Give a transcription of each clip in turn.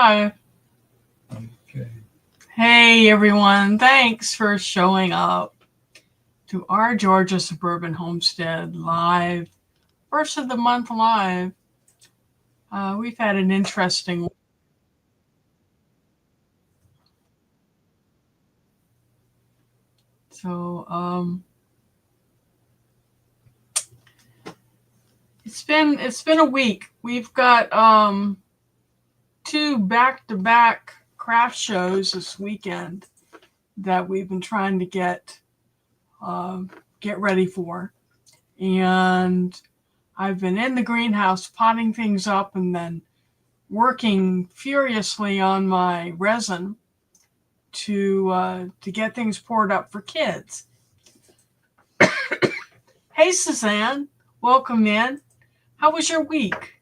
Hi. Okay. Hey everyone, thanks for showing up to our Georgia Suburban Homestead live, first of the month live. We've had an interesting so it's been a week. We've got two back-to-back craft shows this weekend that we've been trying to get ready for, and I've been in the greenhouse potting things up and then working furiously on my resin to get things poured up for kids. Hey Suzanne, welcome in. How was your week?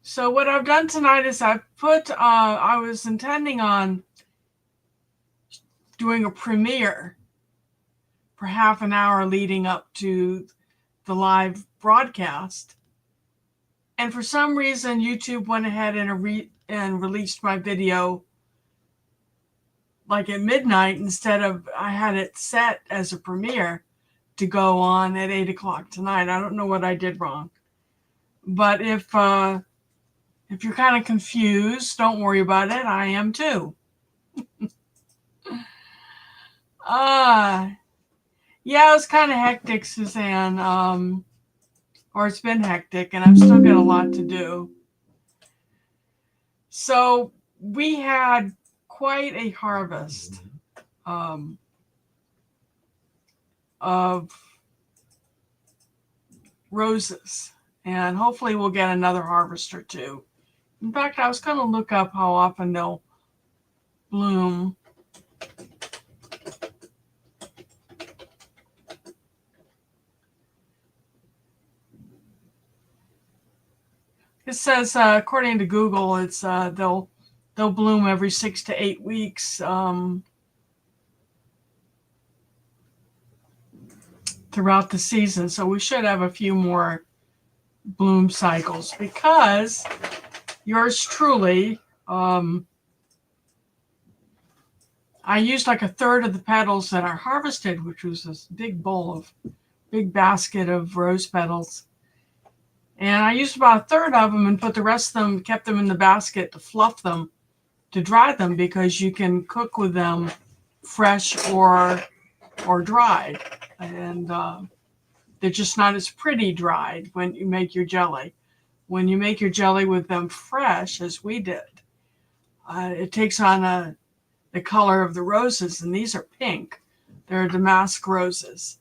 So what I've done tonight is I was intending on doing a premiere for half an hour leading up to the live broadcast. And for some reason, YouTube went ahead and released my video like at midnight instead of I had it set as a premiere to go on at 8 o'clock tonight. I don't know what I did wrong, but if you're kind of confused, don't worry about it. I am too. Uh yeah, it was kind of hectic, Suzanne. Or it's been hectic, and I've still got a lot to do. So we had quite a harvest um, of roses, and hopefully we'll get another harvest or two. In fact, I was going to look up how often they'll bloom. It says, according to Google, it's they'll bloom every 6 to 8 weeks throughout the season. So we should have a few more bloom cycles because yours truly, I used like a third of the petals that I harvested, which was this big basket of rose petals. And I used about a third of them and put the rest of them, kept them in the basket to fluff them, to dry them, because you can cook with them fresh or dried. And they're just not as pretty dried when you make your jelly. When you make your jelly with them fresh, as we did, it takes on the color of the roses, and these are pink. They're damask roses.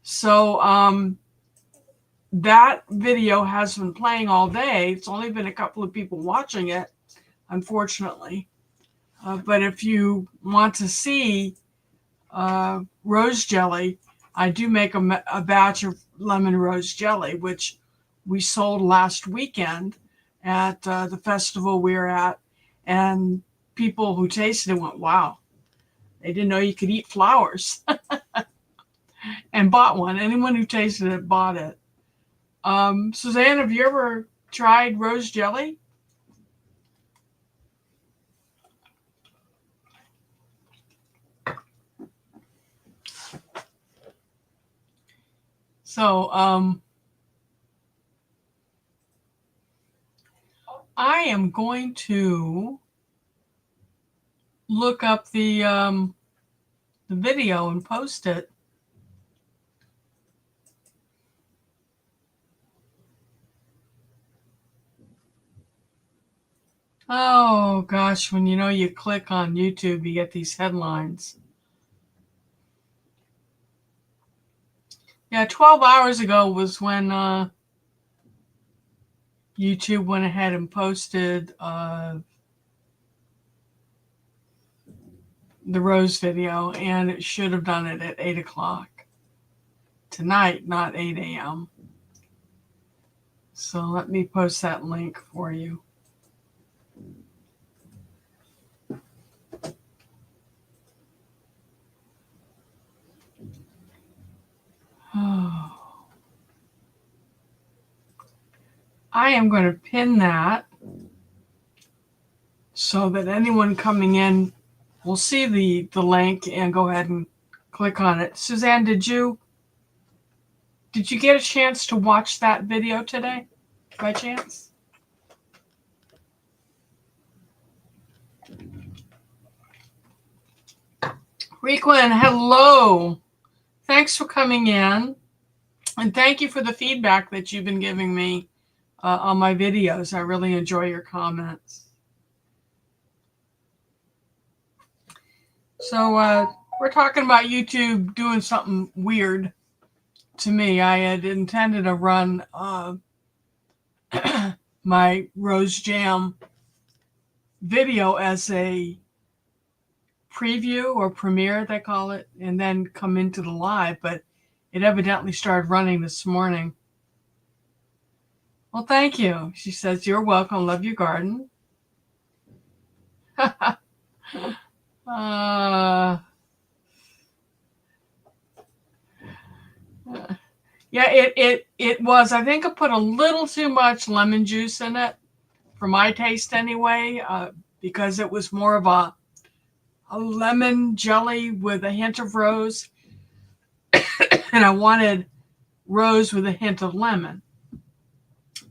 So that video has been playing all day. It's only been a couple of people watching it, unfortunately. But if you want to see rose jelly, I do make a batch of lemon rose jelly, which we sold last weekend at the festival we were at. And people who tasted it went, wow, they didn't know you could eat flowers and bought one. Anyone who tasted it bought it. Suzanne, have you ever tried rose jelly? So I am going to look up the video and post it. Oh gosh, when you click on YouTube, you get these headlines. Yeah, 12 hours ago was when YouTube went ahead and posted the rose video, and it should have done it at 8 o'clock tonight, not 8 a.m. So let me post that link for you. I am going to pin that so that anyone coming in will see the link and go ahead and click on it. Suzanne, did you get a chance to watch that video today by chance? Requin, hello. Thanks for coming in. And thank you for the feedback that you've been giving me on my videos. I really enjoy your comments. So we're talking about YouTube doing something weird to me. I had intended to run my Rose Jam video as a preview or premiere, they call it, and then come into the live, but it evidently started running this morning. Well, thank you. She says, you're welcome. Love your garden. Yeah, it was. I think I put a little too much lemon juice in it, for my taste anyway, because it was more of a lemon jelly with a hint of rose, and I wanted rose with a hint of lemon.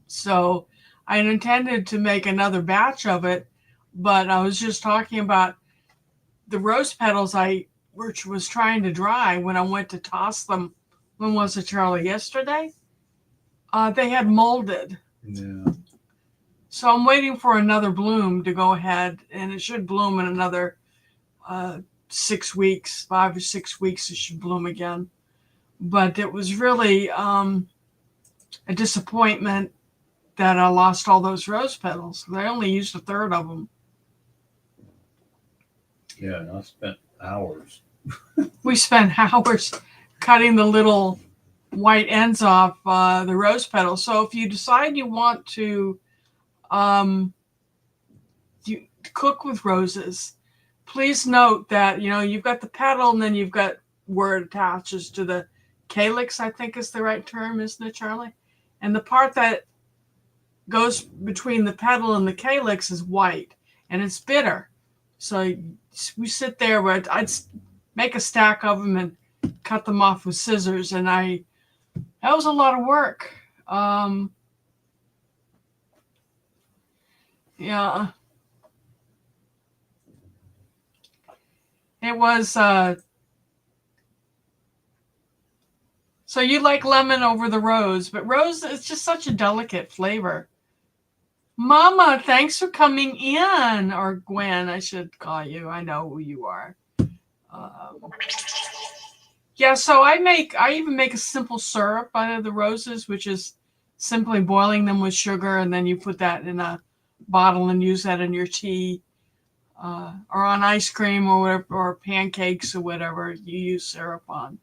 So I intended to make another batch of it, but I was just talking about the rose petals which was trying to dry when I went to toss them. When was it, Charlie? Yesterday? They had molded. Yeah. So I'm waiting for another bloom to go ahead, and it should bloom in another 6 weeks, 5 or 6 weeks. It should bloom again. But it was really a disappointment that I lost all those rose petals. I only used a third of them. Yeah, and I spent hours. We spent hours cutting the little white ends off the rose petals. So if you decide you want to you cook with roses, please note that, you've got the petal and then you've got where it attaches to the calyx, I think is the right term, isn't it, Charlie? And the part that goes between the petal and the calyx is white, and it's bitter. So we sit there, but I'd make a stack of them and cut them off with scissors, and that was a lot of work. Yeah. It was, so you like lemon over the rose, but rose is just such a delicate flavor. Mama, thanks for coming in. Or Gwen, I should call you. I know who you are. Yeah, so I even make a simple syrup out of the roses, which is simply boiling them with sugar, and then you put that in a bottle and use that in your tea, or on ice cream or whatever, or pancakes or whatever you use syrup on.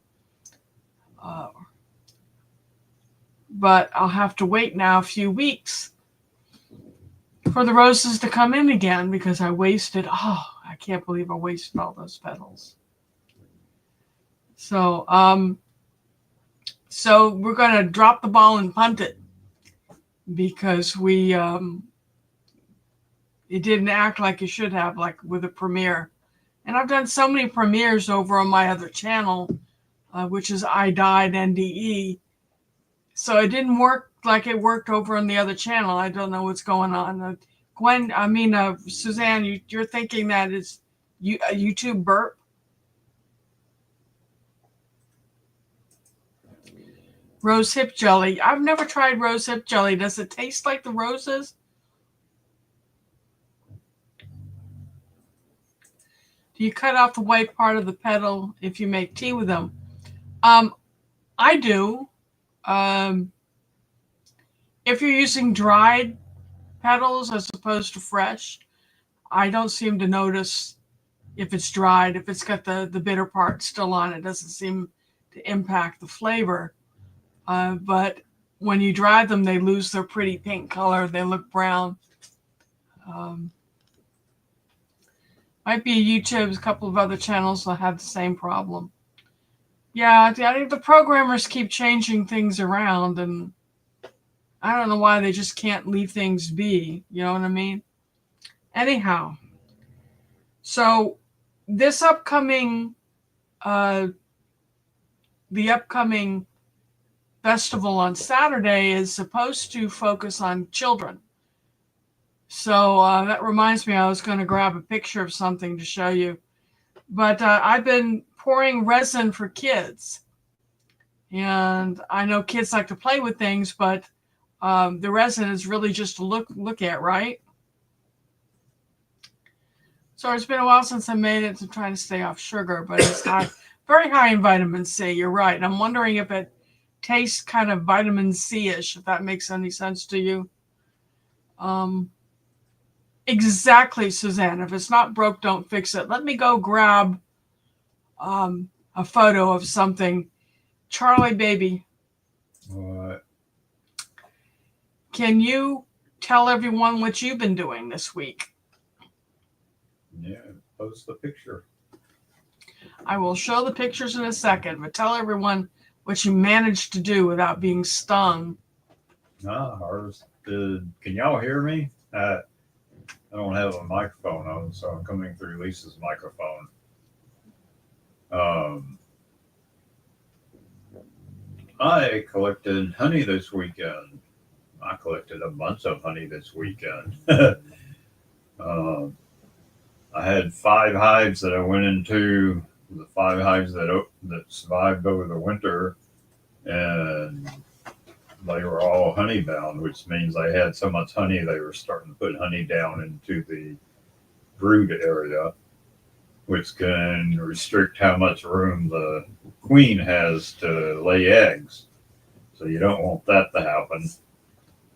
But I'll have to wait now a few weeks for the roses to come in again, because I can't believe I wasted all those petals. So we're going to drop the ball and punt it, because it didn't act like it should have, like with a premiere. And I've done so many premieres over on my other channel, which is I Died NDE. So it didn't work like it worked over on the other channel. I don't know what's going on. Suzanne, you're thinking that it's a YouTube burp? Rose hip jelly. I've never tried rose hip jelly. Does it taste like the roses? Do you cut off the white part of the petal if you make tea with them? I do. If you're using dried petals as opposed to fresh, I don't seem to notice if it's dried. If it's got the bitter part still on, it doesn't seem to impact the flavor. But when you dry them, they lose their pretty pink color. They look brown. Might be YouTube, a couple of other channels will have the same problem. Yeah, I think the programmers keep changing things around, and I don't know why they just can't leave things be. You know what I mean? Anyhow, so this upcoming, the upcoming festival on Saturday is supposed to focus on children. So that reminds me, I was going to grab a picture of something to show you. But I've been pouring resin for kids. And I know kids like to play with things, but the resin is really just to look at, right? So it's been a while since I made it to try to stay off sugar, but it's high, very high in vitamin C. You're right. I'm wondering if it tastes kind of vitamin C-ish, if that makes any sense to you. Exactly, Suzanne. If it's not broke, don't fix it. Let me go grab a photo of something. Charlie, baby, What? can you tell everyone what you've been doing this week? Yeah, post the picture. I will show the pictures in a second, but tell everyone what you managed to do without being stung. Can y'all hear me? I don't have a microphone on, so I'm coming through Lisa's microphone. I collected honey this weekend. I collected a bunch of honey this weekend. I had 5 hives that I went into, the 5 hives that survived over the winter, and they were all honey bound, which means they had so much honey they were starting to put honey down into the brood area, which can restrict how much room the queen has to lay eggs. So you don't want that to happen.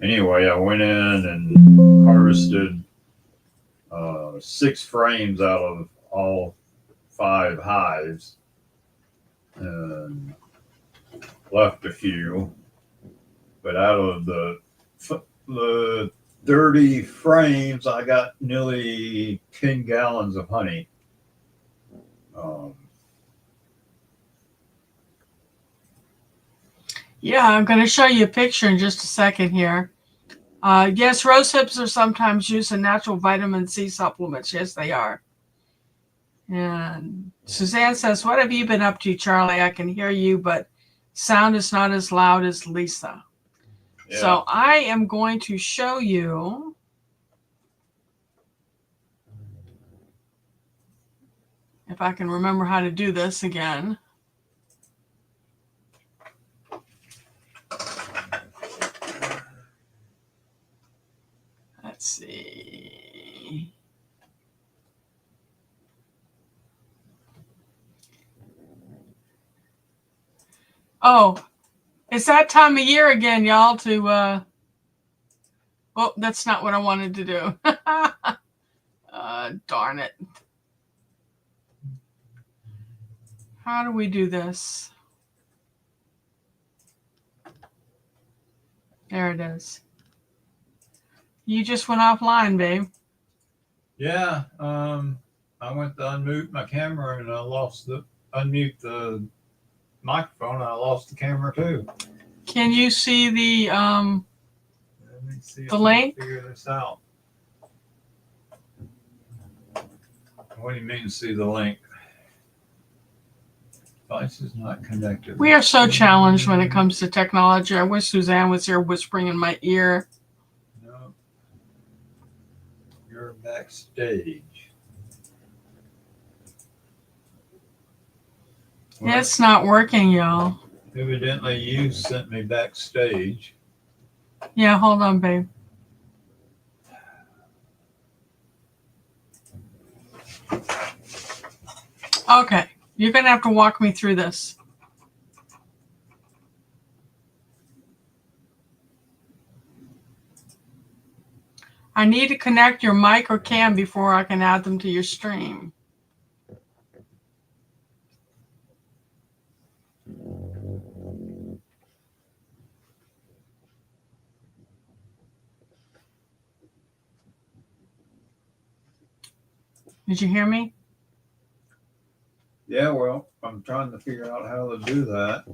Anyway, I went in and harvested 6 frames out of all 5 hives and left a few. But out of the 30 frames, I got nearly 10 gallons of honey. Yeah, I'm going to show you a picture in just a second here. Yes, rose hips are sometimes used in natural vitamin C supplements. Yes, they are. And Suzanne says, what have you been up to, Charlie? I can hear you, but sound is not as loud as Lisa. Yeah. So I am going to show you. If I can remember how to do this again. Let's see. Oh, it's that time of year again, y'all, to, well, that's not what I wanted to do. Darn it. How do we do this? There it is. You just went offline, babe. Yeah, I went to unmute my camera and I unmute the microphone. I lost the camera too. Can you see the Let me see if link? I can figure this out. What do you mean see the link? Device is not connected. We are so challenged when it comes to technology. I wish Suzanne was here whispering in my ear. No. You're backstage. Well, It's not working, y'all. Evidently you sent me backstage. Yeah, hold on, babe. Okay, you're going to have to walk me through this. I need to connect your mic or cam before I can add them to your stream. Did you hear me? Yeah, well, I'm trying to figure out how to do that.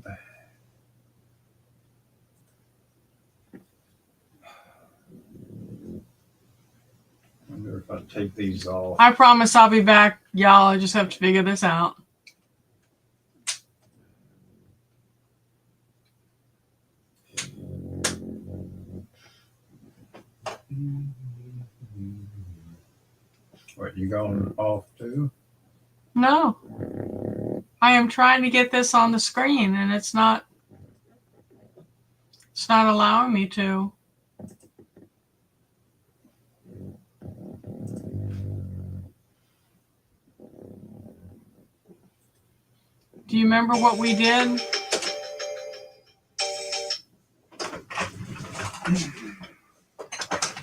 if I take these off. I promise I'll be back, y'all. I just have to figure this out. What, you going off too? No. I am trying to get this on the screen and it's not allowing me to. Do you remember what we did?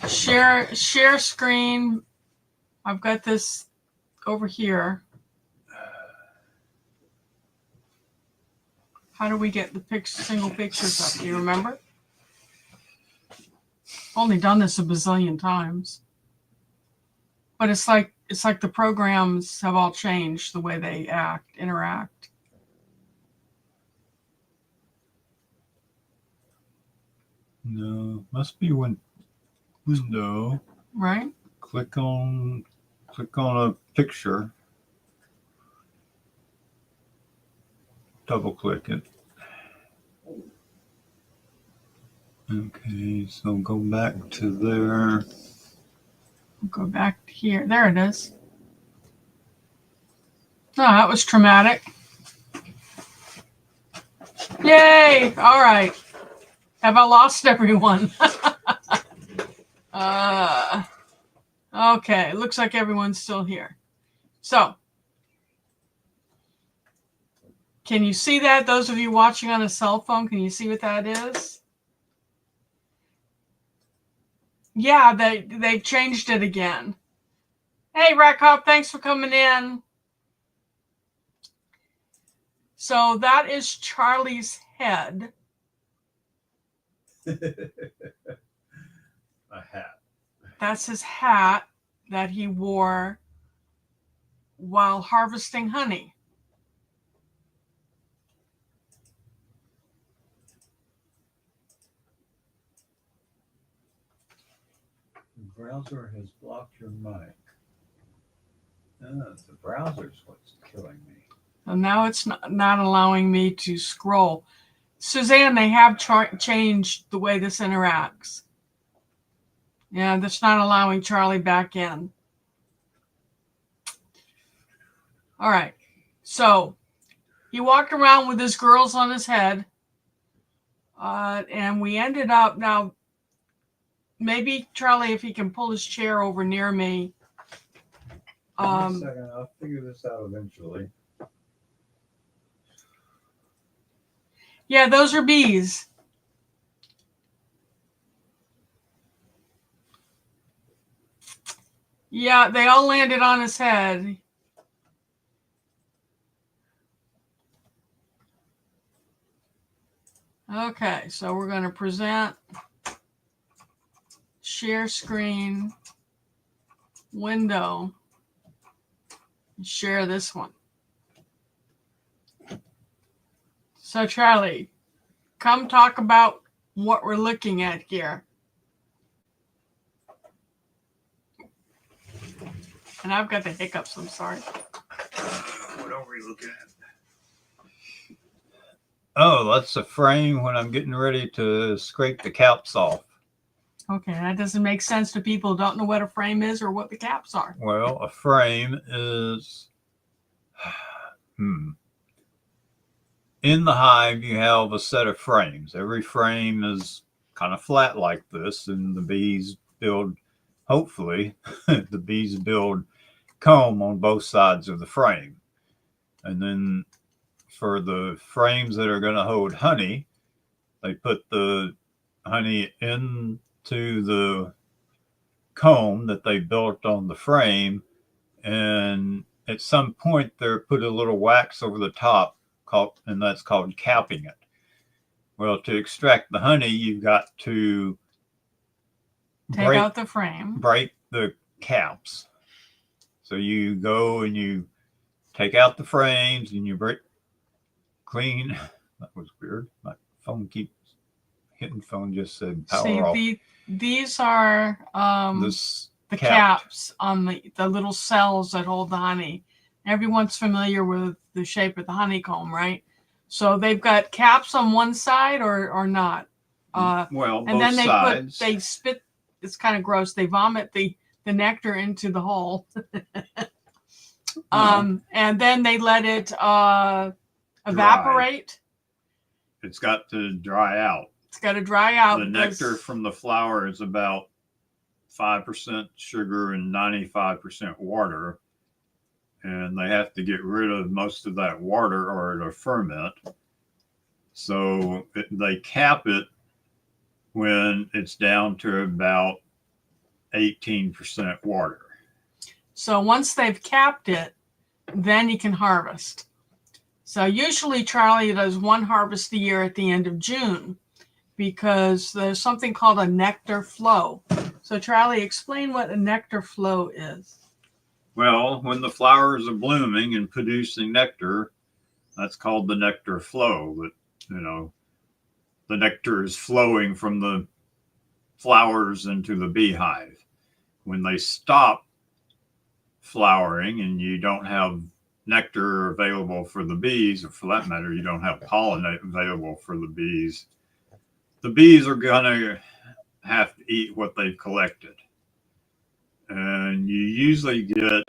Share screen. I've got this over here. How do we get the single pictures up? Do you remember? Only done this a bazillion times. But it's like the programs have all changed the way they interact. No, must be window. Right? Click on a picture. Double click it. Okay, so go back to there. Go back to here. There it is. Oh, that was traumatic. Yay! All right. Have I lost everyone? Okay, looks like everyone's still here. So, can you see that? Those of you watching on a cell phone, can you see what that is? Yeah, they changed it again. Hey, Rackhoff, thanks for coming in. So that is Charlie's head. A hat. That's his hat that he wore while harvesting honey. The browser has blocked your mic. The browser's what's killing me. And now it's not allowing me to scroll. Suzanne, they have changed the way this interacts. Yeah, that's not allowing Charlie back in. All right. So he walked around with his girls on his head. And we ended up, now, maybe Charlie, if he can pull his chair over near me. Wait a second, I'll figure this out eventually. Yeah, those are bees. Yeah, they all landed on his head. Okay, so we're going to present, share screen, window, and share this one. So Charlie, come talk about what we're looking at here. And I've got the hiccups, I'm sorry. What are we looking at? Oh, that's a frame when I'm getting ready to scrape the caps off. Okay, that doesn't make sense to people who don't know what a frame is or what the caps are. Well, a frame is... In the hive, you have a set of frames. Every frame is kind of flat like this, and the bees build, hopefully, the bees build comb on both sides of the frame. And then for the frames that are going to hold honey, they put the honey into the comb that they built on the frame, and at some point they put a little wax over the top, and that's called capping it. Well, to extract the honey, you've got to take out the frame, break the caps. So you go and you take out the frames and you clean. That was weird. My phone hitting phone just said power off. These are this the Capped. caps on the little cells that hold the honey. Everyone's familiar with the shape of the honeycomb, right? So they've got caps on one side or not. Well, And both then sides. they spit, it's kind of gross. They vomit the nectar into the hole. And then they let it evaporate. It's got to dry out. It's got to dry out. The nectar from the flower is about 5% sugar and 95% water. And they have to get rid of most of that water or it'll ferment. So they cap it when it's down to about 18% water. So once they've capped it, then you can harvest. So usually Charlie does one harvest a year at the end of June because there's something called a nectar flow. So Charlie, explain what a nectar flow is. Well, when the flowers are blooming and producing nectar, that's called the nectar flow. That, you know, the nectar is flowing from the flowers into the beehive. When they stop flowering and you don't have nectar available for the bees, or for that matter, you don't have pollen available for the bees are going to have to eat what they've collected. And you usually get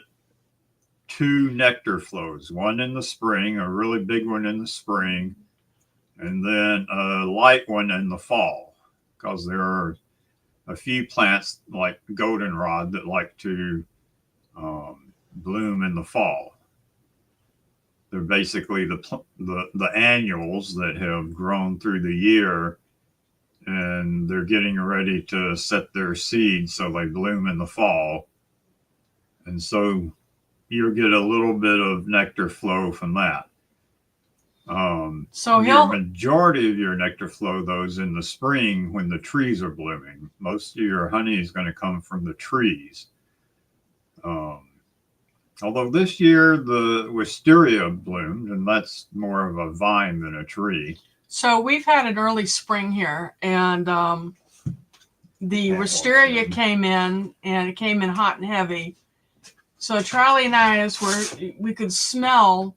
2 nectar flows, one in the spring, a really big one in the spring, and then a light one in the fall, because there are a few plants like goldenrod that like to bloom in the fall. They're basically the annuals that have grown through the year, and they're getting ready to set their seeds, so they bloom in the fall. And so you'll get a little bit of nectar flow from that. So your majority of your nectar flow, though, is in the spring when the trees are blooming. Most of your honey is going to come from the trees. Although this year the wisteria bloomed, and that's more of a vine than a tree. So we've had an early spring here, and the wisteria came in, and it came in hot and heavy. So Charlie and I, we could smell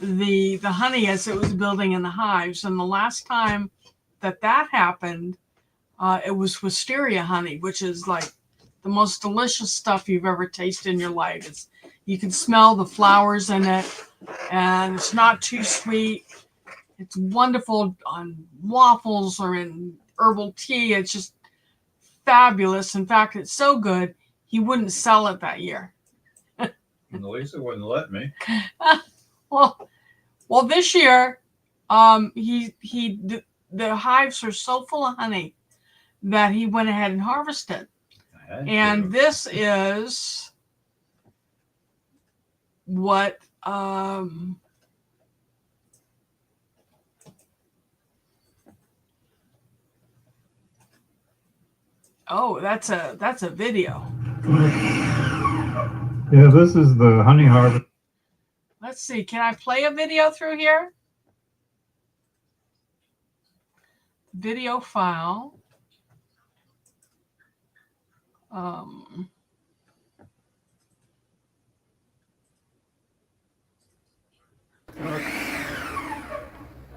the honey as it was building in the hives. And the last time that happened, it was wisteria honey, which is like the most delicious stuff you've ever tasted in your life. You can smell the flowers in it, and it's not too sweet. It's wonderful on waffles or in herbal tea. It's just fabulous. In fact, it's so good, he wouldn't sell it that year. Lisa wouldn't let me. Well, this year, the hives are so full of honey that he went ahead and harvested. And this is what oh, that's a video. Yeah, this is the honey harvest. Let's see, can I play a video through here? Video file.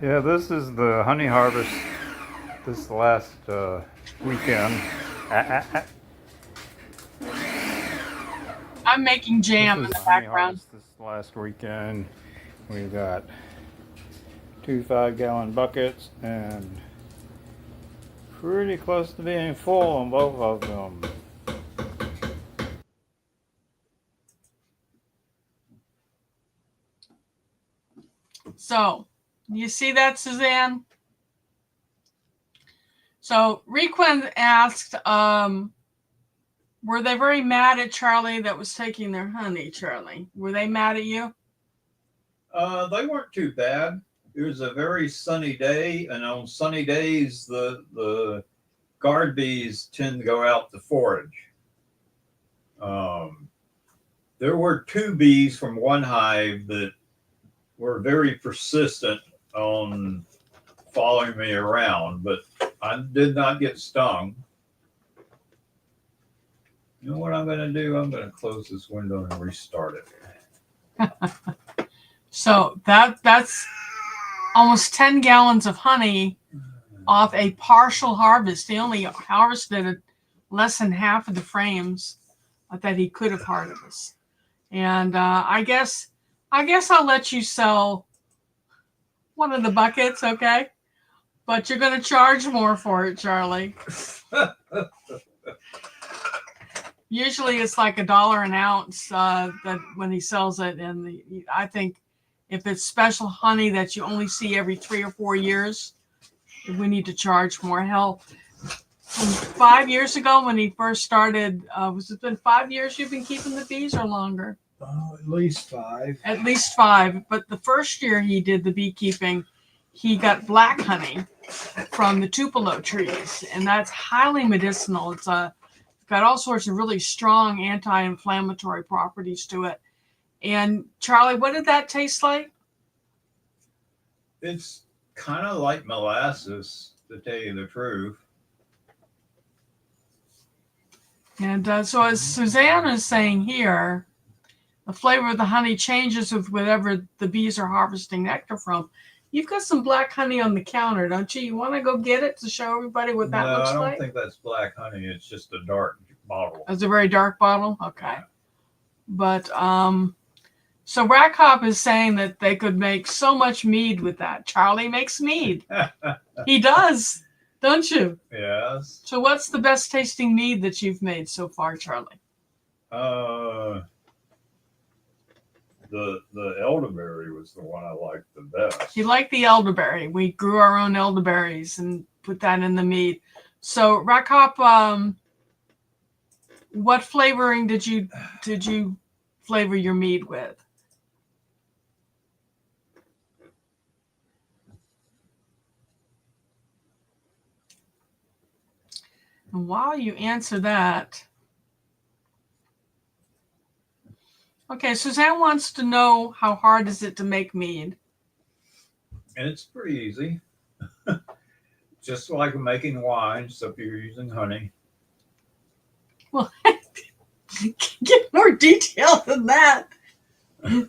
Yeah, this is the honey harvest this last weekend. I'm making jam in the background. This last weekend, we got 2 5-gallon buckets and pretty close to being full on both of them. So, you see that, Suzanne? So, Requin asked, were they very mad at Charlie that was taking their honey, Charlie? Were they mad at you? They weren't too bad. It was a very sunny day, and on sunny days, the guard bees tend to go out to forage. There were 2 bees from one hive that were very persistent on following me around, but I did not get stung. You know what I'm going to do? I'm going to close this window and restart it. So that's almost 10 gallons of honey off a partial harvest. He only harvested less than half of the frames that he could have harvested. And I guess I'll let you sell one of the buckets, okay? But you're going to charge more for it, Charlie. Usually it's like $1 an ounce that when he sells it, and I think if it's special honey that you only see every 3 or 4 years, we need to charge more. Hell, 5 years ago when he first started, was it been 5 years you've been keeping the bees or longer? At least 5. At least 5. But the first year he did the beekeeping, he got black honey from the tupelo trees, and that's highly medicinal. It's got all sorts of really strong anti-inflammatory properties to it. And Charlie, what did that taste like? It's kind of like molasses, to tell you the truth. And so as Suzanne is saying here, the flavor of the honey changes with whatever the bees are harvesting nectar from. You've got some black honey on the counter, don't you? You want to go get it to show everybody what that looks I don't like? think that's black honey. It's just a dark bottle. It's a very dark bottle? Okay. But so Rack Hop is saying that they could make so much mead with that. Charlie makes mead. He does, don't you? Yes. So what's the best tasting mead that you've made so far, Charlie? The elderberry was the one I liked the best. You like the elderberry. We grew our own elderberries and put that in the mead. So Rack Hop, what flavoring did you flavor your mead with? And while you answer that, okay, Suzanne wants to know how hard is it to make mead? And it's pretty easy. Just like making wine, except you're using honey. Well, get more detail than that.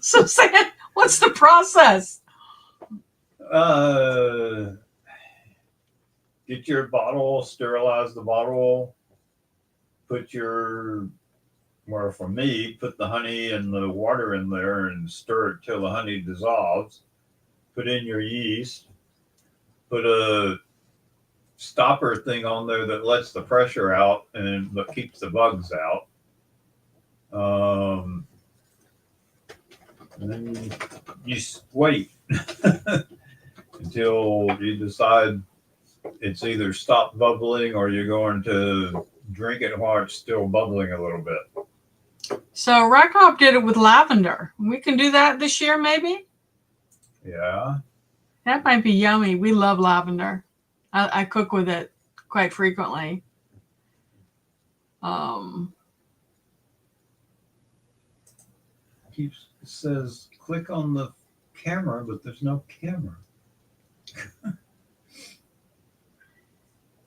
Suzanne, what's the process? Get your bottle, sterilize the bottle, put for me, put the honey and the water in there and stir it till the honey dissolves. Put in your yeast, put a stopper thing on there that lets the pressure out and that keeps the bugs out. And then you wait until you decide it's either stopped bubbling or you're going to drink it while it's still bubbling a little bit. So Rack Hop did it with lavender. We can do that this year, maybe? Yeah. That might be yummy. We love lavender. I cook with it quite frequently. It says click on the camera, but there's no camera.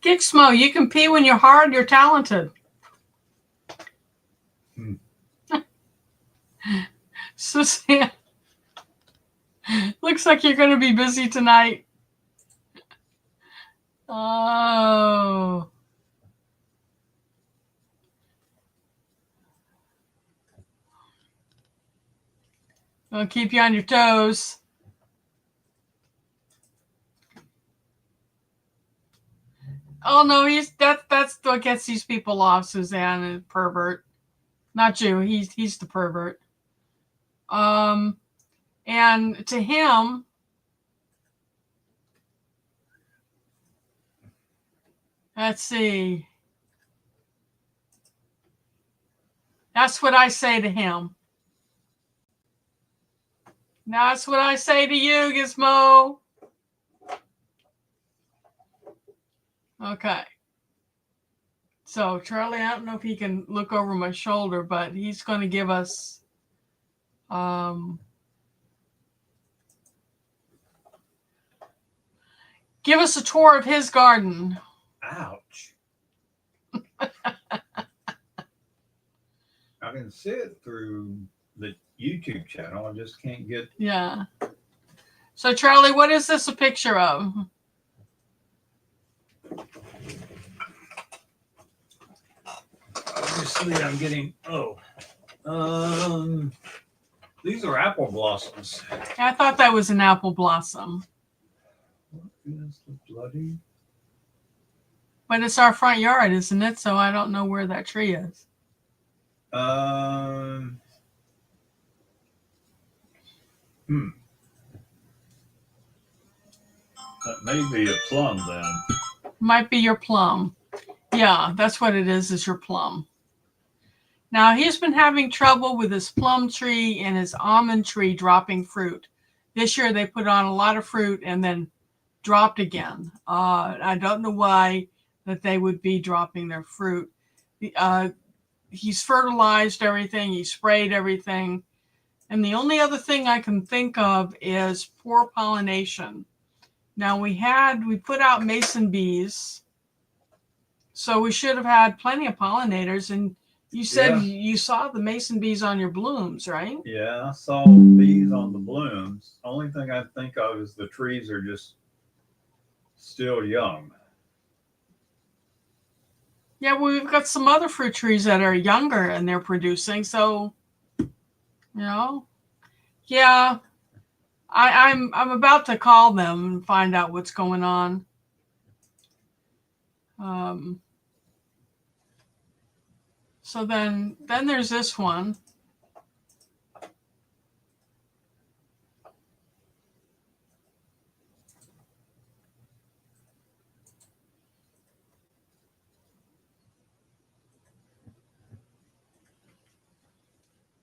Gixmo, you can pee when you're hard, you're talented. Suzanne, looks like you're going to be busy tonight. Oh. I'll keep you on your toes. Oh no, that's what gets these people off, Suzanne, and pervert. Not you. He's the pervert. And to him, let's see. That's what I say to him. That's what I say to you, Gizmo. Okay. So Charlie, I don't know if he can look over my shoulder, but he's going to give us a tour of his garden. Ouch. I can see it through the YouTube channel. I just can't get. Yeah. So Charlie, what is this a picture of? Obviously, I'm getting. These are apple blossoms. I thought that was an apple blossom, What is the bloody? but it's our front yard, isn't it? So I don't know where that tree is. That may be a plum then. Might be your plum. Yeah, that's what it is your plum. Now, he's been having trouble with his plum tree and his almond tree dropping fruit. This year, they put on a lot of fruit and then dropped again. I don't know why that they would be dropping their fruit. He's fertilized everything. He sprayed everything. And the only other thing I can think of is poor pollination. Now, we put out mason bees, so we should have had plenty of pollinators. And you said you saw the mason bees on your blooms, right? Yeah, I saw bees on the blooms. Only thing I think of is the trees are just still young. Yeah, well, we've got some other fruit trees that are younger and they're producing. So, yeah, I'm about to call them and find out what's going on. So then there's this one.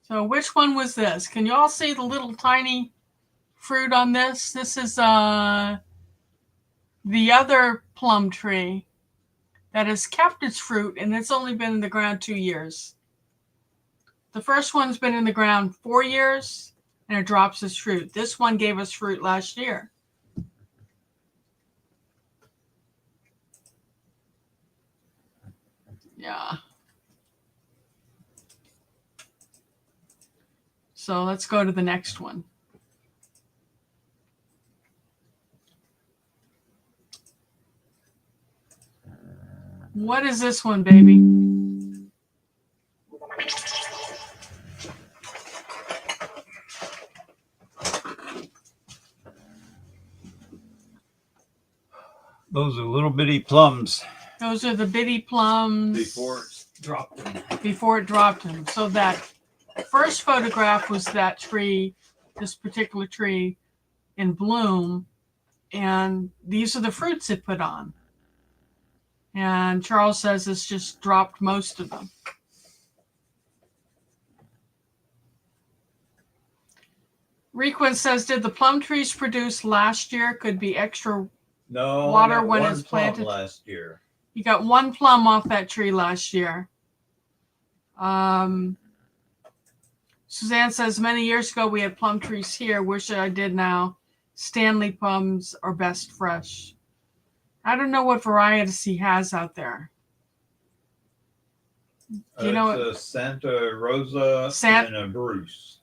So which one was this? Can you all see the little tiny fruit on this? This is the other plum tree that has kept its fruit, and it's only been in the ground 2 years. The first one's been in the ground 4 years, and it drops its fruit. This one gave us fruit last year. Yeah. So let's go to the next one. What is this one, baby? Those are little bitty plums. Those are the bitty plums. Before it dropped them. Before it dropped them. So that first photograph was that tree, this particular tree in bloom. And these are the fruits it put on. And Charles says it's just dropped most of them. Requin says, did the plum trees produce last year? Could be extra water when it's planted. Last year. You got one plum off that tree last year. Suzanne says, many years ago we had plum trees here. Wish I did now. Stanley plums are best fresh. I don't know what varieties he has out there. You know, it's a Santa Rosa and a Bruce.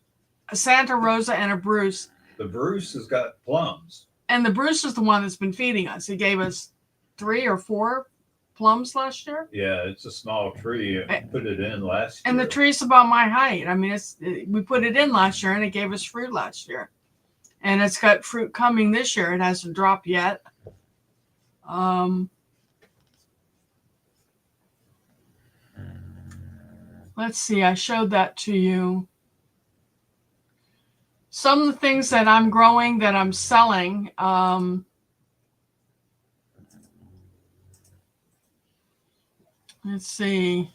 A Santa Rosa and a Bruce. The Bruce has got plums. And the Bruce is the one that's been feeding us. He gave us 3 or 4 plums last year. Yeah, it's a small tree. I put it in last year. And the tree's about my height. I mean, we put it in last year and it gave us fruit last year. And it's got fruit coming this year. It hasn't dropped yet. Let's see. I showed that to you. Some of the things that I'm growing that I'm selling. Let's see.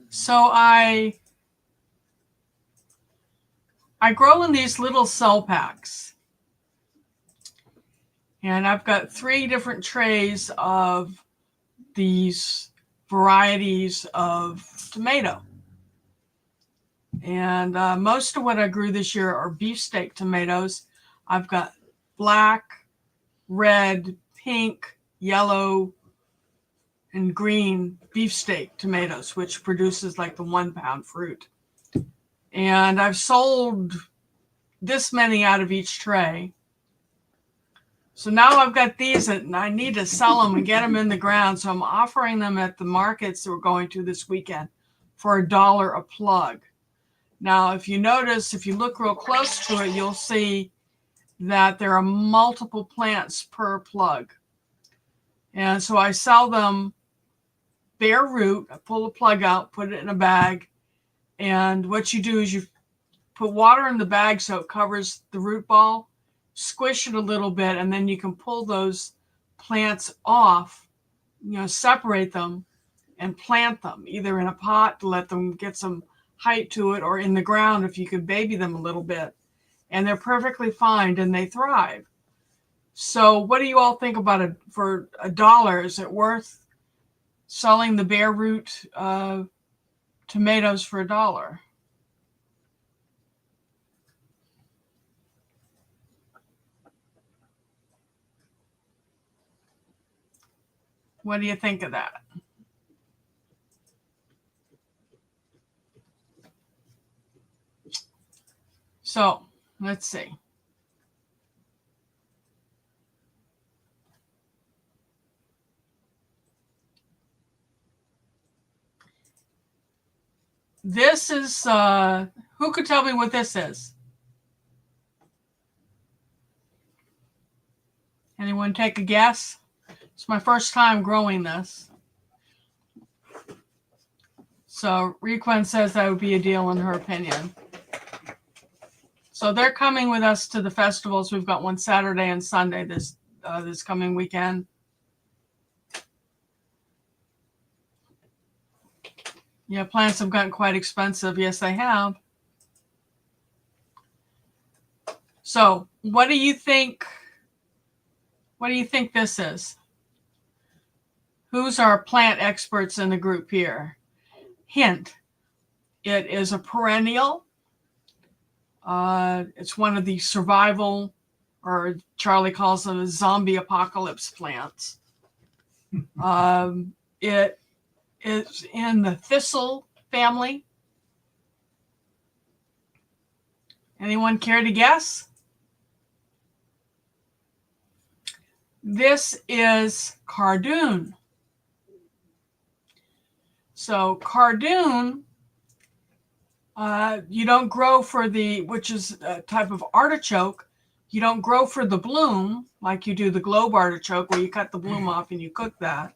So I grow in these little cell packs. And I've got 3 different trays of these varieties of tomato. And most of what I grew this year are beefsteak tomatoes. I've got black, red, pink, yellow and green beefsteak tomatoes, which produces like the 1 pound fruit. And I've sold this many out of each tray. So now I've got these and I need to sell them and get them in the ground. So I'm offering them at the markets that we're going to this weekend for $1 a plug. Now, if you notice, if you look real close to it, you'll see that there are multiple plants per plug. And so I sell them bare root. I pull the plug out, put it in a bag. And what you do is you put water in the bag so it covers the root ball, squish it a little bit, and then you can pull those plants off, separate them and plant them either in a pot to let them get some height to it or in the ground if you could baby them a little bit. And they're perfectly fine and they thrive. So what do you all think about it for $1? Is it worth selling the bare root tomatoes for $1? What do you think of that? So let's see. This is, who could tell me what this is? Anyone take a guess? It's my first time growing this. So Requin says that would be a deal in her opinion. So they're coming with us to the festivals. We've got one Saturday and Sunday this coming weekend. Yeah, plants have gotten quite expensive. Yes, they have. So what do you think? What do you think this is? Who's our plant experts in the group here? Hint, it is a perennial. It's one of the survival, or Charlie calls them zombie apocalypse plants. It is in the thistle family. Anyone care to guess? This is cardoon. So cardoon, you don't grow for which is a type of artichoke. You don't grow for the bloom like you do the globe artichoke where you cut the bloom off and you cook that.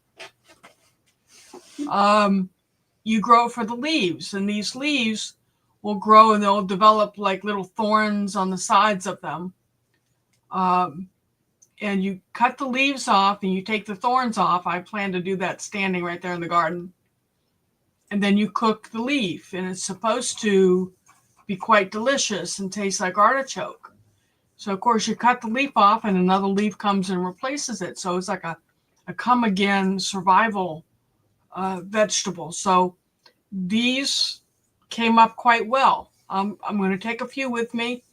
You grow for the leaves, and these leaves will grow and they'll develop like little thorns on the sides of them. And you cut the leaves off and you take the thorns off. I plan to do that standing right there in the garden. And then you cook the leaf, and it's supposed to be quite delicious and taste like artichoke. So of course you cut the leaf off and another leaf comes and replaces it. So it's like a come again survival vegetable. So these came up quite well. I'm going to take a few with me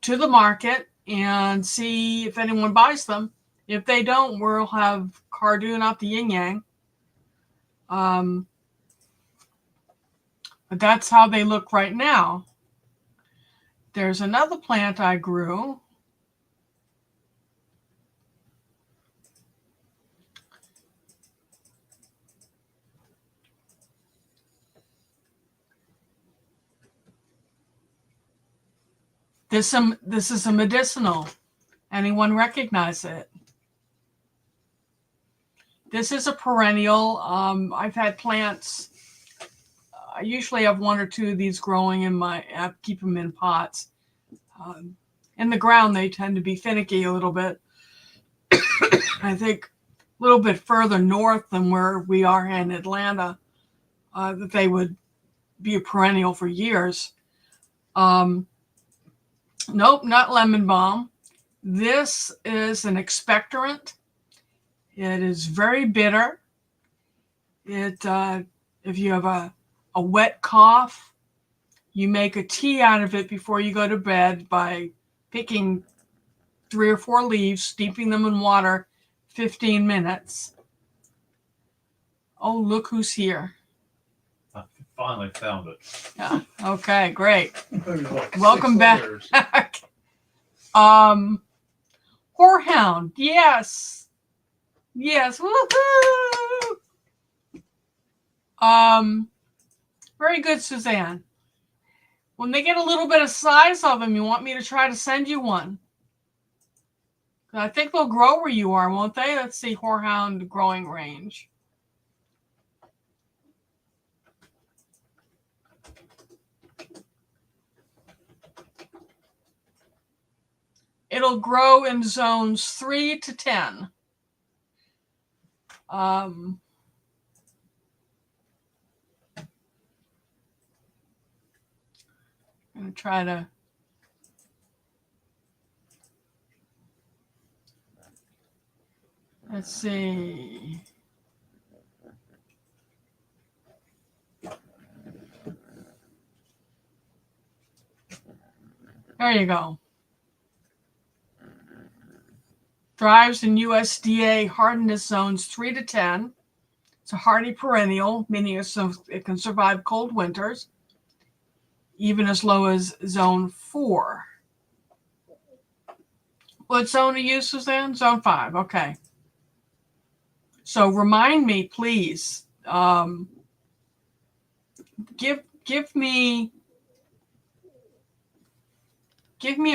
to the market and see if anyone buys them. If they don't, we'll have cardoon out the yin yang. But that's how they look right now. There's another plant I grew. This is a medicinal. Anyone recognize it? This is a perennial. I've had plants. I usually have one or two of these growing I keep them in pots. In the ground, they tend to be finicky a little bit. I think a little bit further north than where we are in Atlanta, that they would be a perennial for years. Nope, not lemon balm. This is an expectorant. It is very bitter. If you have a wet cough, you make a tea out of it before you go to bed by picking 3 or 4 leaves, steeping them in water, 15 minutes. Oh, look who's here. I finally found it. Yeah. Okay, great. There's like Welcome 6 back. layers. Whorehound. Yes. Yes. Woohoo. Very good, Suzanne. When they get a little bit of size of them, you want me to try to send you one? I think they'll grow where you are, won't they? Let's see, Whorehound growing range. It'll grow in zones 3 to 10. I'm going to try to. Let's see. There you go. Thrives in USDA hardiness zones 3 to 10. It's a hardy perennial, meaning it can survive cold winters, even as low as zone 4. What zone are you, Suzanne? Zone 5. Okay. So remind me, please. Give me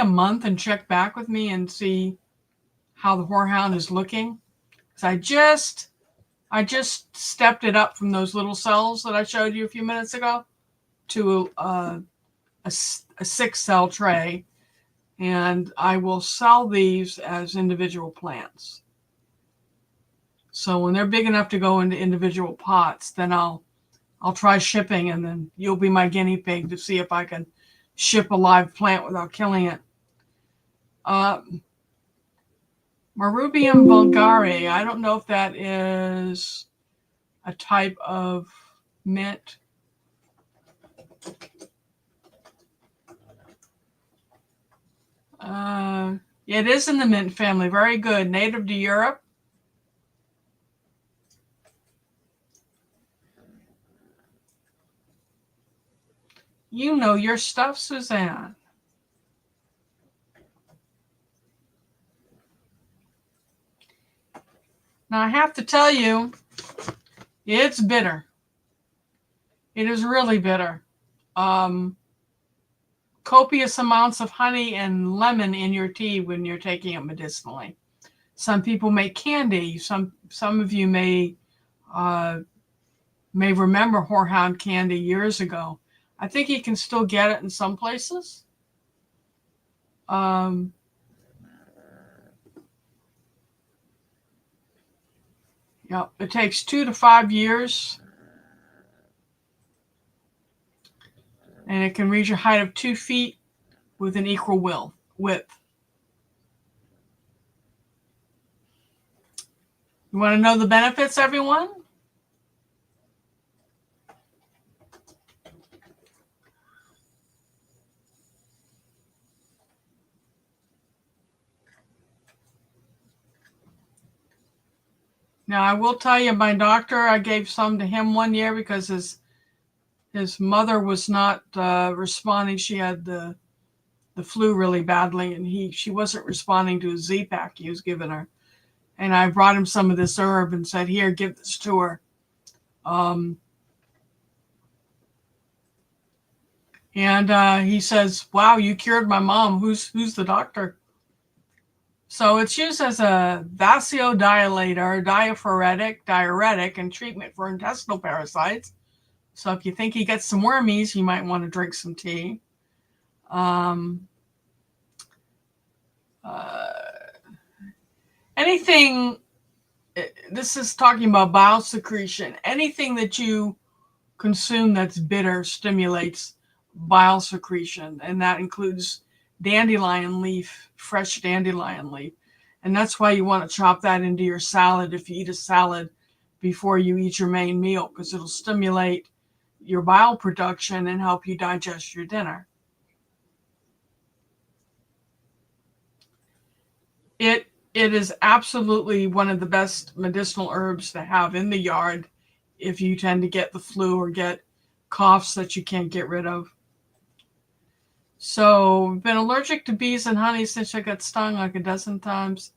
a month and check back with me and see how the Whorehound is looking. Because I just stepped it up from those little cells that I showed you a few minutes ago to a 6-cell tray, and I will sell these as individual plants. So when they're big enough to go into individual pots, then I'll try shipping, and then you'll be my guinea pig to see if I can ship a live plant without killing it. Marubium vulgare, I don't know if that is a type of mint. It is in the mint family. Very good. Native to Europe. You know your stuff, Suzanne. Now, I have to tell you, it's bitter. It is really bitter. Copious amounts of honey and lemon in your tea when you're taking it medicinally. Some people make candy. Some of you may remember Whorehound candy years ago. I think you can still get it in some places. Yeah, it takes 2 to 5 years. And it can reach a height of 2 feet with an equal width. You want to know the benefits, everyone? Now, I will tell you, my doctor, I gave some to him one year because his mother was not responding. She had the flu really badly, and she wasn't responding to a Z-Pack he was giving her. And I brought him some of this herb and said, here, give this to her. And he says, wow, you cured my mom. Who's the doctor? So it's used as a vasodilator, diuretic, and treatment for intestinal parasites. So if you think he gets some wormies, you might want to drink some tea. Anything, this is talking about bile secretion. Anything that you consume that's bitter stimulates bile secretion, and that includes dandelion leaf, fresh dandelion leaf. And that's why you want to chop that into your salad if you eat a salad before you eat your main meal, because it'll stimulate your bile production and help you digest your dinner. It it is absolutely one of the best medicinal herbs to have in the yard if you tend to get the flu or get coughs that you can't get rid of. So, been allergic to bees and honey since I got stung like a dozen times.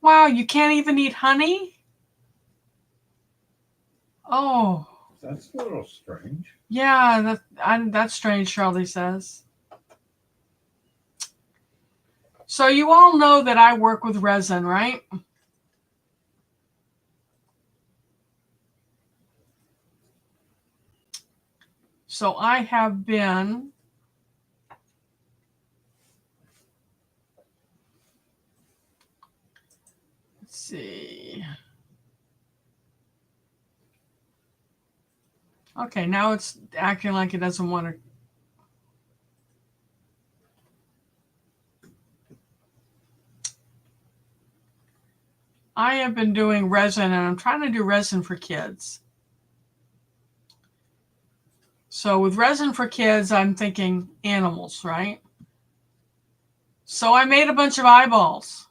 Wow, you can't even eat honey? Oh, That's a little strange. yeah, that's strange, Charlie says. So you all know that I work with resin, right? So I have been let's see. Okay, now it's acting like it doesn't want to. I have been doing resin, and I'm trying to do resin for kids. So with resin for kids, I'm thinking animals, right? So I made a bunch of eyeballs.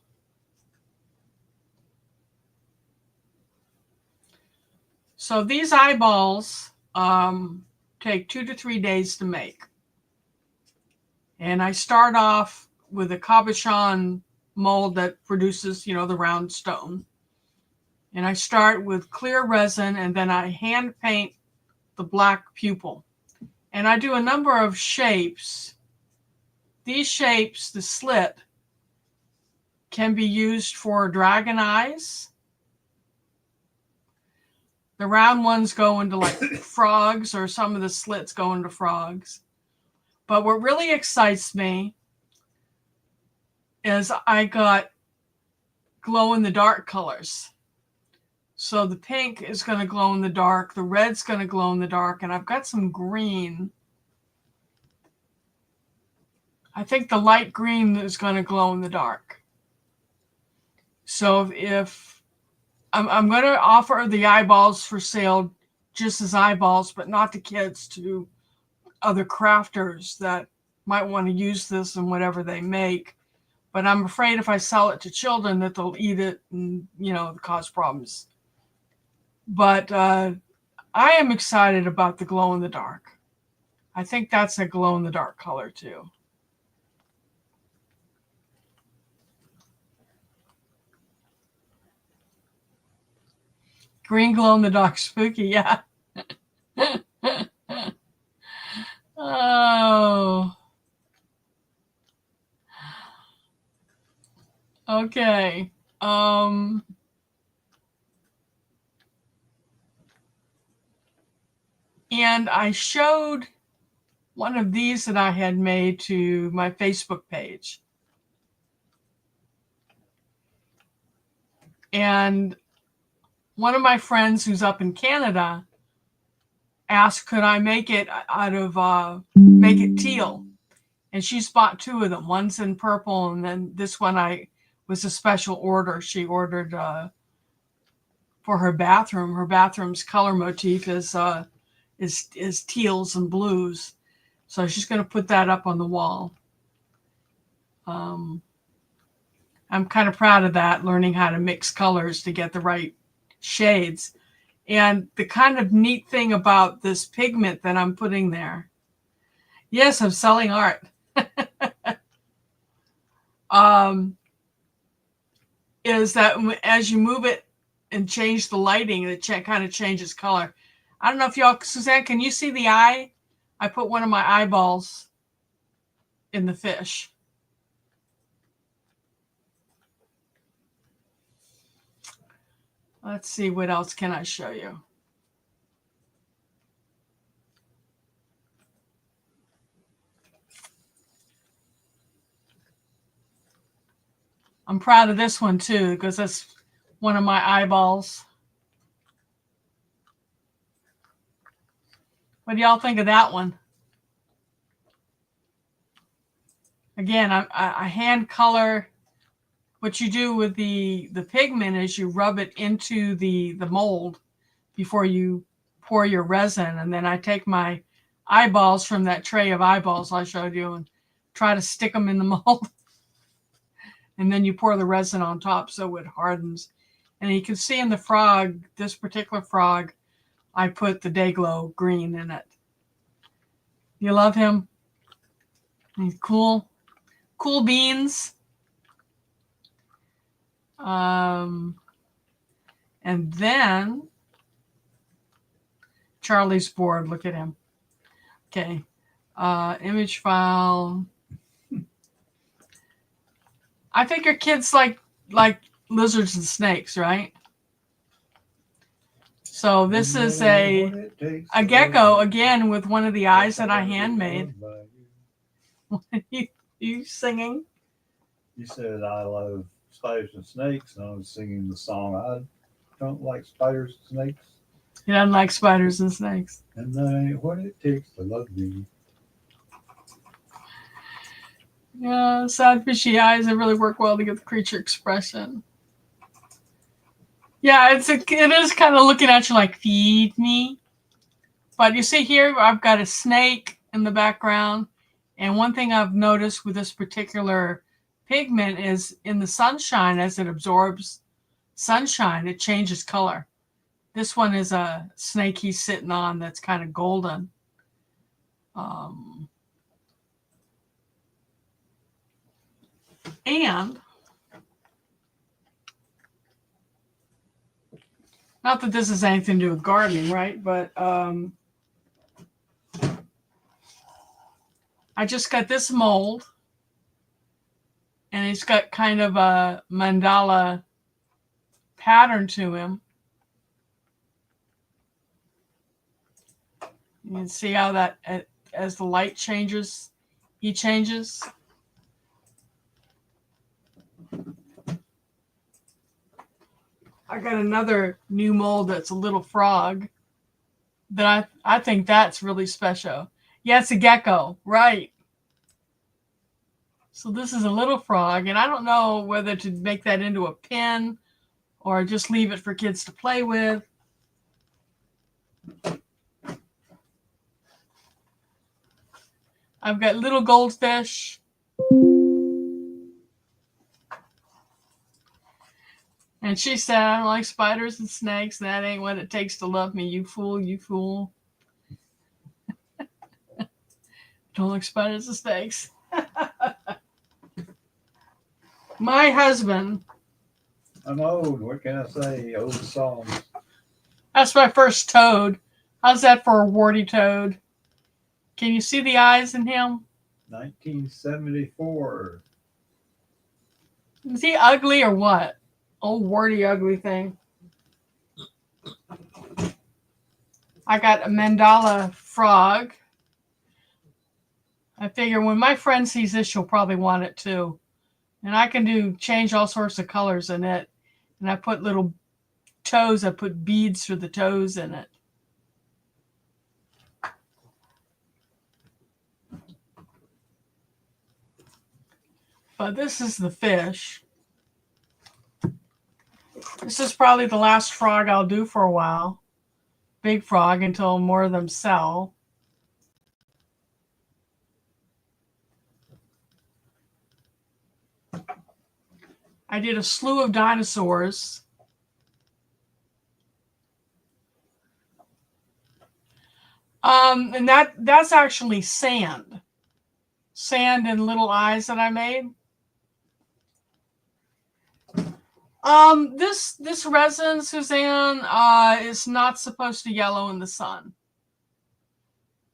So these eyeballs take 2 to 3 days to make. And I start off with a cabochon mold that produces, the round stone. And I start with clear resin, and then I hand paint the black pupil. And I do a number of shapes. These shapes, the slit, can be used for dragon eyes. The round ones go into like frogs, or some of the slits go into frogs. But what really excites me is I got glow-in-the-dark colors. So the pink is going to glow in the dark, the red's going to glow in the dark, and I've got some green. I think the light green is going to glow in the dark. So if I'm going to offer the eyeballs for sale just as eyeballs, but not to kids, to other crafters that might want to use this in whatever they make. But I'm afraid if I sell it to children that they'll eat it and, cause problems. But I am excited about the glow in the dark. I think that's a glow in the dark color too. Green glow in the dark spooky, yeah. Oh. Okay. And I showed one of these that I had made to my Facebook page. And one of my friends who's up in Canada asked, could I make it out of, make it teal? And she's bought 2 of them. One's in purple, and then this one was a special order. She ordered for her bathroom. Her bathroom's color motif is teals and blues. So she's going to put that up on the wall. I'm kind of proud of that, learning how to mix colors to get the right shades. And the kind of neat thing about this pigment that I'm putting there, yes, I'm selling art, is that as you move it and change the lighting, it kind of changes color. I don't know if y'all, Suzanne, can you see the eye? I put one of my eyeballs in the fish. Let's see, what else can I show you? I'm proud of this one too, because that's one of my eyeballs. What do y'all think of that one? Again, I hand color. What you do with the pigment is you rub it into the mold before you pour your resin. And then I take my eyeballs from that tray of eyeballs I showed you and try to stick them in the mold and then you pour the resin on top so it hardens. And you can see in the frog, this particular frog, I put the Day-Glo green in it. You love him? He's cool. Cool beans. And then Charlie's bored. Look at him. Okay. Image file. I think your kids like lizards and snakes, right? So this is a gecko, again, with one of the eyes that I handmade. You singing? You said I love spiders and snakes, and I was singing the song I don't like spiders and snakes. He doesn't like spiders and snakes. And that ain't what it takes to love you. Yeah, sad fishy eyes. They really work well to get the creature expression. Yeah, it is kind of looking at you like, feed me. But you see here, I've got a snake in the background. And one thing I've noticed with this particular pigment is in the sunshine, as it absorbs sunshine, it changes color. This one is a snake he's sitting on that's kind of golden. And not that this has anything to do with gardening, right? But I just got this mold, and it's got kind of a mandala pattern to him. You can see how that, as the light changes, he changes. I got another new mold that's a little frog that I think that's really special. Yeah, it's a gecko, right? So this is a little frog, and I don't know whether to make that into a pin or just leave it for kids to play with. I've got little goldfish. And she said, I don't like spiders and snakes. That ain't what it takes to love me. You fool, you fool. Don't like spiders and snakes. My husband. I'm old. What can I say? Old songs. That's my first toad. How's that for a warty toad? Can you see the eyes in him? 1974. Is he ugly or what? Old warty ugly thing. I got a mandala frog. I figure when my friend sees this, she'll probably want it too. And I can change all sorts of colors in it. And I put little toes, I put beads for the toes in it. But this is the fish. This is probably the last frog I'll do for a while. Big frog, until more of them sell. I did a slew of dinosaurs. And that's actually sand. Sand and little eyes that I made. This resin, Suzanne, is not supposed to yellow in the sun.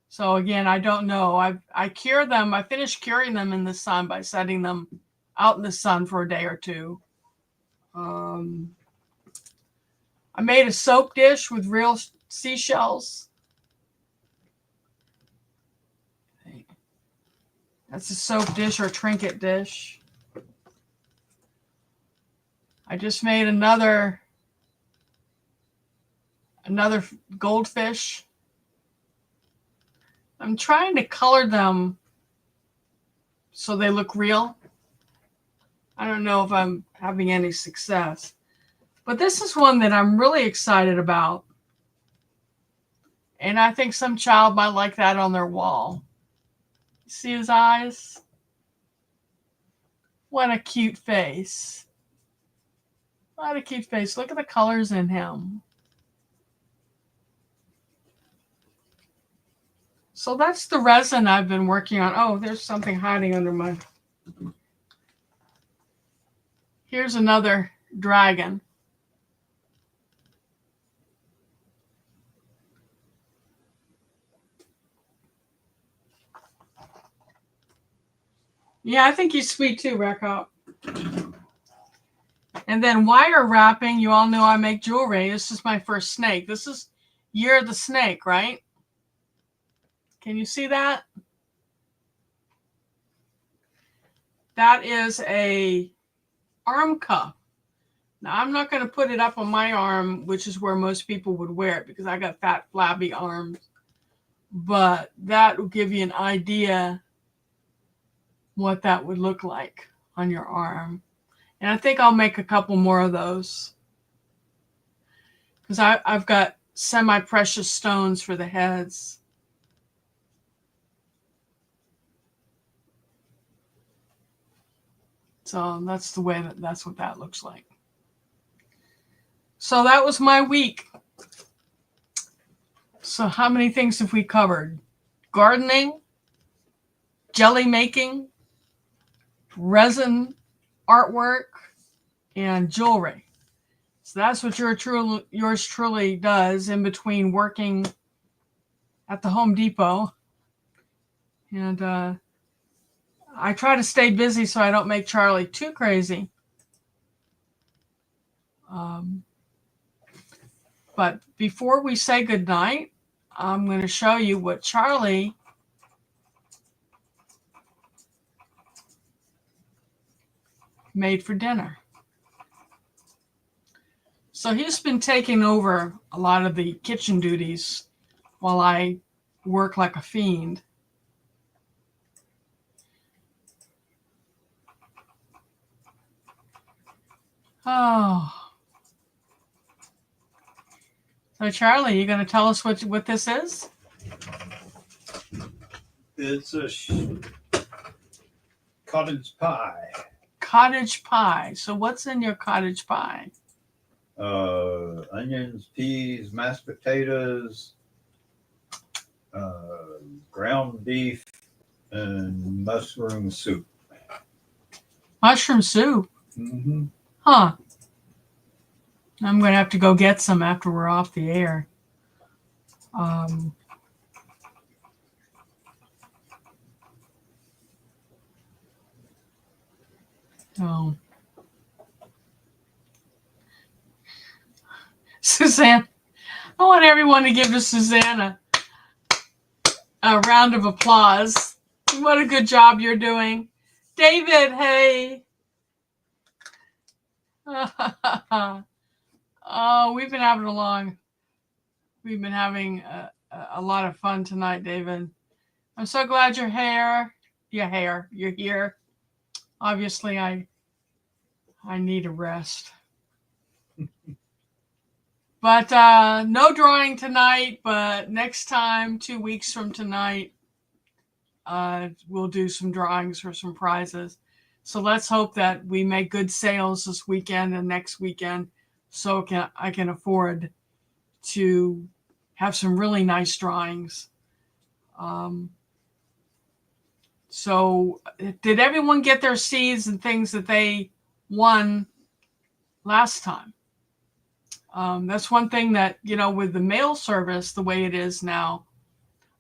So again, I don't know. I cure them. I finished curing them in the sun by setting them out in the sun for a day or two. I made a soap dish with real seashells. That's a soap dish or trinket dish. I just made another goldfish. I'm trying to color them so they look real. I don't know if I'm having any success, but this is one that I'm really excited about. And I think some child might like that on their wall. See his eyes? What a cute face. What a cute face. Look at the colors in him. So that's the resin I've been working on. Oh, there's something hiding under my... Here's another dragon. Yeah, I think he's sweet too, Recop. And then wire wrapping. You all know I make jewelry. This is my first snake. This is Year of the Snake, right? Can you see that? That is a arm cuff. Now, I'm not going to put it up on my arm, which is where most people would wear it because I got fat, flabby arms. But that will give you an idea what that would look like on your arm. And I think I'll make a couple more of those because I've got semi-precious stones for the heads. So that's the way that's what that looks like. So that was my week. So how many things have we covered? Gardening, jelly making, resin artwork, and jewelry. So that's what yours truly does in between working at the Home Depot. And I try to stay busy so I don't make Charlie too crazy. But before we say goodnight, I'm going to show you what Charlie made for dinner. So he's been taking over a lot of the kitchen duties while I work like a fiend. Oh. So Charlie, you going to tell us what this is? It's a cottage pie. Cottage pie. So what's in your cottage pie? Onions, peas, mashed potatoes, ground beef, and mushroom soup. Mushroom soup? Mm-hmm. Huh. I'm going to have to go get some after we're off the air. Oh. Suzanne, I want everyone to give to Susanna a round of applause. What a good job you're doing. David, hey. Oh, we've been having a lot of fun tonight, David. I'm so glad you're here. You're here. Obviously, I need a rest. But no drawing tonight, but next time, 2 weeks from tonight, we'll do some drawings for some prizes. So let's hope that we make good sales this weekend and next weekend so I can afford to have some really nice drawings. So did everyone get their seeds and things that they won last time? That's one thing that, with the mail service, the way it is now,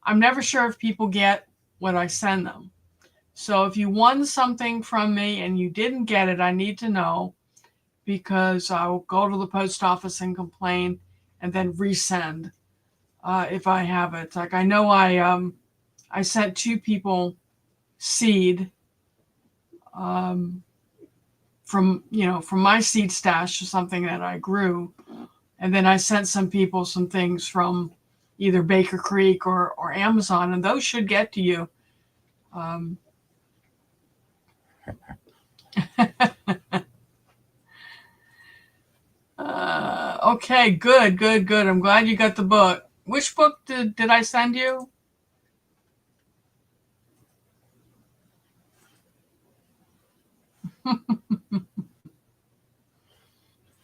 I'm never sure if people get what I send them. So if you won something from me and you didn't get it, I need to know, because I'll go to the post office and complain and then resend if I have it. Like I know I sent 2 people seed from my seed stash or something that I grew. And then I sent some people some things from either Baker Creek or Amazon, and those should get to you. Okay, good. I'm glad you got the book. Which book did I send you?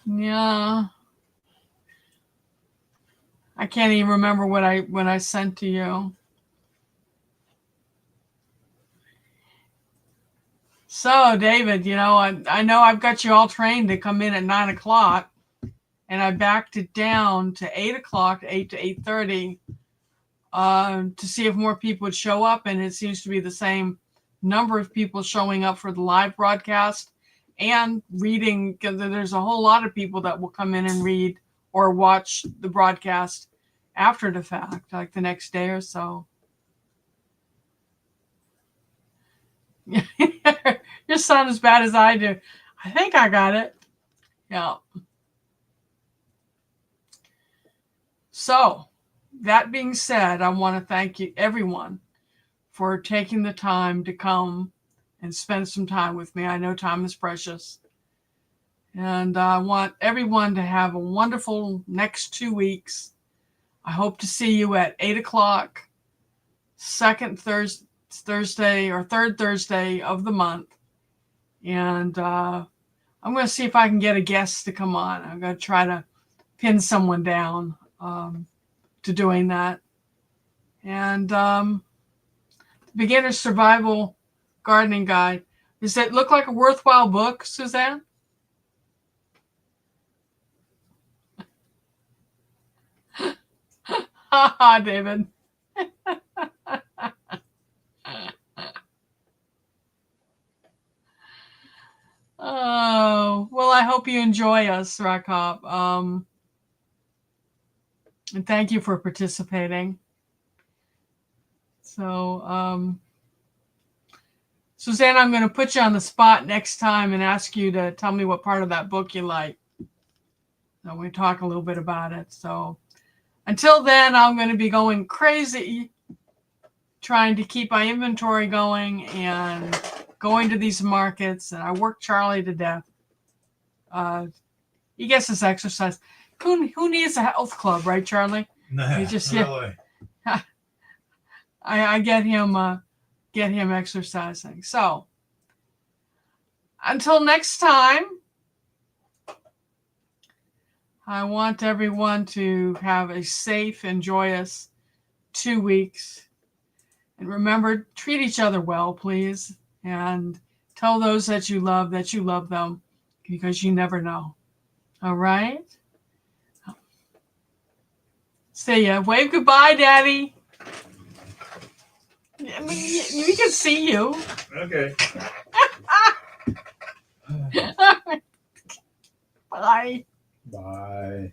Yeah. I can't even remember what I sent to you. So, David, I know I've got you all trained to come in at 9:00, and I backed it down to 8:00, 8 to 8:30, to see if more people would show up, and it seems to be the same number of people showing up for the live broadcast and reading, because there's a whole lot of people that will come in and read or watch the broadcast after the fact, like the next day or so. Your son as bad as I do. I think I got it. Yeah. So, that being said, I want to thank you, everyone, for taking the time to come and spend some time with me. I know time is precious. And I want everyone to have a wonderful next 2 weeks. I hope to see you at 8:00, second Thursday or third Thursday of the month. And I'm going to see if I can get a guest to come on. I'm going to try to pin someone down to doing that. And Beginner's Survival Gardening Guide. Does it look like a worthwhile book, Suzanne? Ha ha, David. Oh, well, I hope you enjoy us, Rock Hop. And thank you for participating. So, Suzanne, I'm going to put you on the spot next time and ask you to tell me what part of that book you like. So we talk a little bit about it. So until then, I'm going to be going crazy trying to keep my inventory going and going to these markets. And I work Charlie to death. He gets his exercise. Who needs a health club, right, Charlie? No, You just really. I get him exercising. So until next time, I want everyone to have a safe and joyous 2 weeks. And remember, treat each other well, please. And tell those that you love them, because you never know. All right? See ya. Wave goodbye, Daddy. I mean, we can see you. Okay. Bye. Bye.